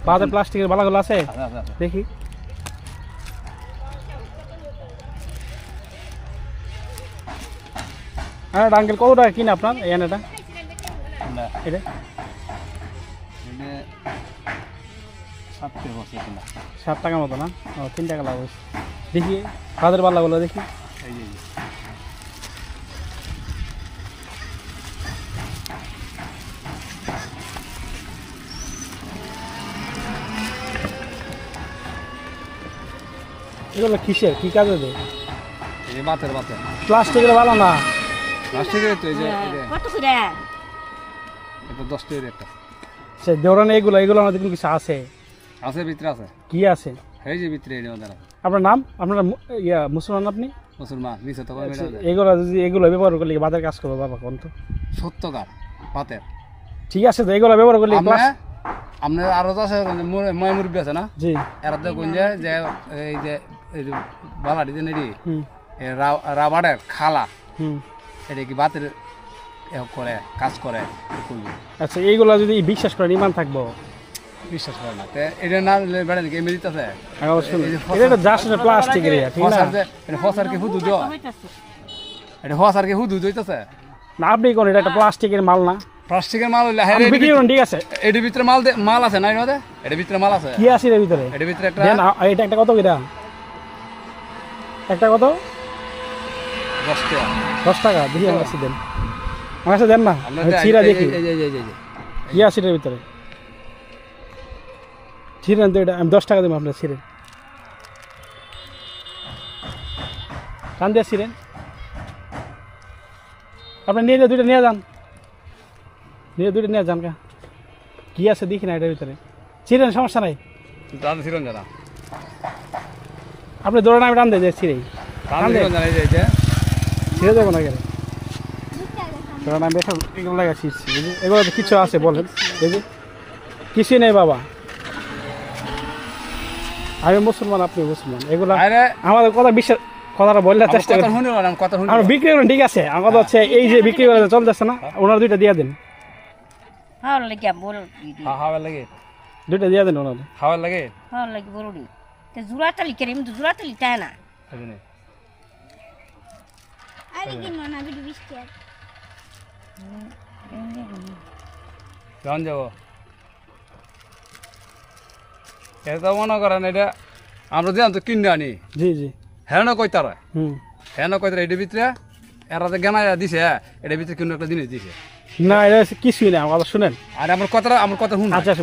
বাজার প্লাস্টিকের বালাগুলো আছে দেখি। হ্যাঁ আঙ্কেল কত টাকা কিনে আপনার এই আনাটা? এটা 7 টাকা মতো না? ও 3 টাকা লাভ হয়েছে। দেখি বাজার বালাগুলো দেখি। এগুলো কিসের কি কাজে দেয়? বাতের প্লাস্টিকের ভালো না? প্লাস্টিকের তো এই যে কত করে? এটা 10 টাকার একটা সে দেওরানে এগুলো আমাদের কিন্তু কিছু আছে আছে, ভিতরে আছে। কি আছে? এই যে ভিতরে এর মধ্যে আছে। আপনার নাম? আপনার মুসলমান আপনি? মুসলমান নিচে তো কই মেলা এগুলো যদি এগুলো ব্যবহার করলে বাজার কাজ করবো বাবা কোন তো সত্যকার বাতের। ঠিক আছে তো এগুলো ব্যবহার করলে আপনার আরো তো আছে ময় মুরগি আছে না? জি এরা তো কোন যে এই যে বালাটি যে নেডি হুম রাবারের খালা হুম এটা কি বাতের করে কাজ করে করবি। আচ্ছা এইগুলো যদি বিশ্বাস করেন ইমান থাকবো? বিশ্বাস করে না এটা না বেড়ে নাকি এমনিতে আছে। এটা জাস্ট প্লাস্টিকের ঠিক না? এটা ফসার কি হুদু দেওয়া, এটা ফসার কি হুদু দইতেছে না আপনি কোন এটা একটা প্লাস্টিকের মাল না? প্লাস্টিকের মাল হইলে আপনি বিক্রি করুন ঠিক আছে। এটার ভিতরে মাল আছে না? এটার ভিতরে মাল আছে। কি আছে এর ভিতরে? এটার ভিতরে একটা দেন এটা একটা কত কিরা? একটা কত? 10 টাকা। 10 টাকা দেখি আমার কাছে দেন, আমার কাছে দেন না ছিঁড়া দেখি কি আছে এটার ভিতরে। ছিঁড়েন তো এটা, আমি 10 টাকা দেবো আপনার ছিঁড়েন, কান দিয়ে ছিঁড়েন। আপনি নিয়ে যান দুইটা নিয়ে যান, দুইটা নিয়ে যান কা কি আছে দেখি না এটার ভিতরে। ছিঁড়েন সমস্যা নাই, টান ছিল না আপনি দৌড়ান আমি টান দিয়ে যাই ছিঁড়েই টান ছিল না এই যে ছিঁড়ে দেবো না গেলে। কারণ আমি এখন এগুলো লাগা ছিঁড়ছি এগুলো কিছু আছে বলেন দেখি। কিছুই নেই বাবা, আমি মুসলমান আপনি মুসলমান, এগুলো আমাদের কথা বিশ্বাস কথাটা বললে চেষ্টা করি আমরা বিক্রি করেন ঠিক আছে। আমার কথা হচ্ছে এই যে বিক্রি করে চলতেছে না, ওনার দুইটা দিয়ে দেন। হাওয়া লাগে দুইটা দিয়ে দেন ওনার। হাওয়া লাগে জোড়াতালি কেন জোড়াতালি তাই না? কেমন যাবো এটা মনে করেন এটা আমরা দিলাম তো কিনে আনি। জি জি হ্যাঁ না কই তারা হুম হ্যাঁ না কই তারা এটার ভিতরে এরা যে জ্ঞানা দিছে এটার ভিতরে কোনো একটা জিনিস দিছে না এটা কিছুই না, আমার কথা শুনেন। আর আমার কথা শুনুন। আচ্ছা